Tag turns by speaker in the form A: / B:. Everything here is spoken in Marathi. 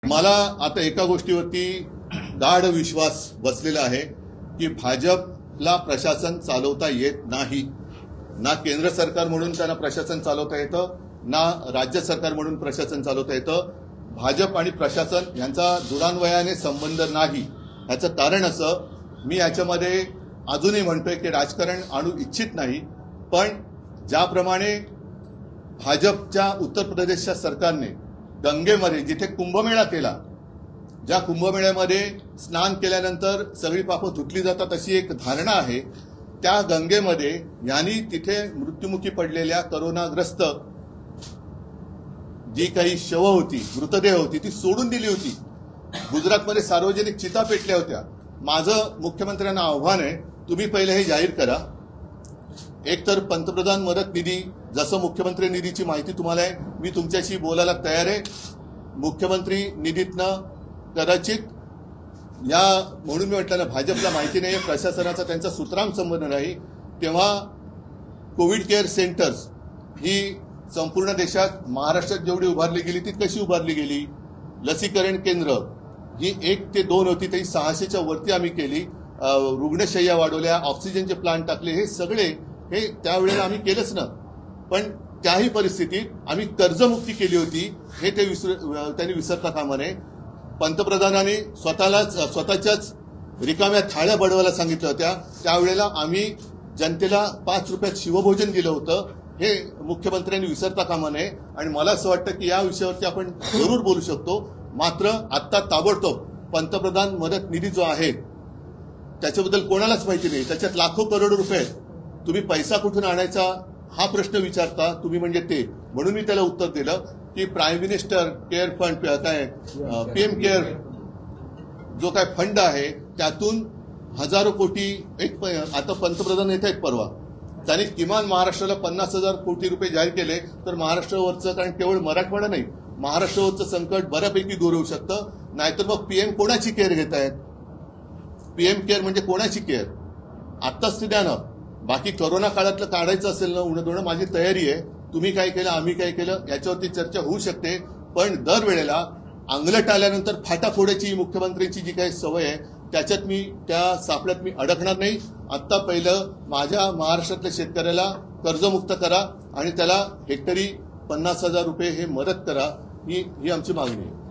A: मला आता एका गोष्टीवरती गाढ विश्वास बसलेला आहे की भाजपला प्रशासन चालवता येत नाही। ना केंद्र सरकार म्हणून त्यांना प्रशासन चालवता येतं, ना राज्य सरकार म्हणून प्रशासन चालवता येतं। भाजप आणि प्रशासन यांचा दुरान्वयाने संबंध नाही। याचं कारण असं, मी याच्यामध्ये अजूनही म्हणतोय की राजकारण आणू इच्छित नाही, पण ज्याप्रमाणे भाजपच्या उत्तर प्रदेशच्या सरकारने गंगेमध्ये जिथे कुंभमेळा केला, ज्या कुंभमेळ्यामध्ये स्नान केल्यानंतर सगळी पापं धुतली जातात अशी एक धारणा आहे, त्या गंगेमध्ये यांनी तिथे मृत्युमुखी पडलेल्या कोरोनाग्रस्त जी काही शव होती, मृतदेह होती, ती सोडून दिली होती। गुजरातमध्ये सार्वजनिक चिता पेटल्या होत्या। माझं मुख्यमंत्र्यांना आव्हान आहे, तुम्ही पहिले हे जाहीर करा। एकतर पंतप्रधान मदत निधी, जसं मुख्यमंत्री निधीची माहिती तुम्हाला आहे, मी तुमच्याशी बोलायला तयार आहे। मुख्यमंत्री निधीतनं कदाचित या म्हणून मी म्हटलं ना, भाजपला माहिती नाही, प्रशासनाचा त्यांचा सुतराम संबंध नाही, तेव्हा कोविड केअर सेंटर्स ही संपूर्ण देशात, महाराष्ट्रात जेवढी उभारली गेली ती कशी उभारली गेली, लसीकरण केंद्र ही 1 ते 2 होती, ती 600च्या वरती आम्ही केली, रुग्णशय्या वाढवल्या, ऑक्सिजनचे प्लांट टाकले, हे सगळे हे त्यावेळेला आम्ही केलंच ना। पण त्याही परिस्थितीत आम्ही कर्जमुक्ती केली होती, हे त्यांनी विसरता कामा नये। पंतप्रधानांनी स्वतःच्याच रिकाम्या थाळ्या बडवायला सांगितल्या होत्या, त्यावेळेला आम्ही जनतेला 5 रुपयात शिवभोजन दिलं होतं, हे मुख्यमंत्र्यांनी विसरता कामा नये। आणि मला असं वाटतं की या विषयावरती आपण जरूर बोलू शकतो, मात्र आता ताबडतोब पंतप्रधान मदत निधी जो आहे त्याच्याबद्दल कोणालाच माहिती नाही, त्याच्यात लाखो करोड रुपये, तुम्ही पैसा कुठून आणायचा हा प्रश्न विचारता तुम्ही, म्हणजे ते म्हणून मी त्याला उत्तर दिलं की प्राईम मिनिस्टर केअर फंड, काय पीएम केअर जो काय फंड आहे त्यातून हजारो कोटी, आता पंतप्रधान येत आहेत परवा, त्यांनी किमान महाराष्ट्राला 50,000 कोटी रुपये जाहीर केले, तर महाराष्ट्रावरचं, कारण केवळ मराठवाडा नाही, महाराष्ट्रावरचं संकट बऱ्यापैकी दूर होऊ शकतं। नाहीतर मग पीएम कोणाची केअर घेत आहेत? पीएम केअर म्हणजे कोणाची केअर? आत्ताच ते द्या ना। बाकी कोरोना काळातलं काढायचं असेल ना उन्हात, माझी तयारी आहे। तुम्ही काय केलं, आम्ही काय केलं, याच्यावरती चर्चा होऊ शकते, पण दरवेळेला अंगलट आल्यानंतर फाटा फोडायची मुख्यमंत्र्यांची जी काही सवय आहे, त्याच्यात मी, त्या सापड्यात मी अडकणार नाही। आत्ता पहिलं माझ्या महाराष्ट्रातल्या शेतकऱ्याला कर्जमुक्त करा आणि त्याला हेक्टरी 50,000 रुपये हे मदत करा, ही आमची मागणी आहे।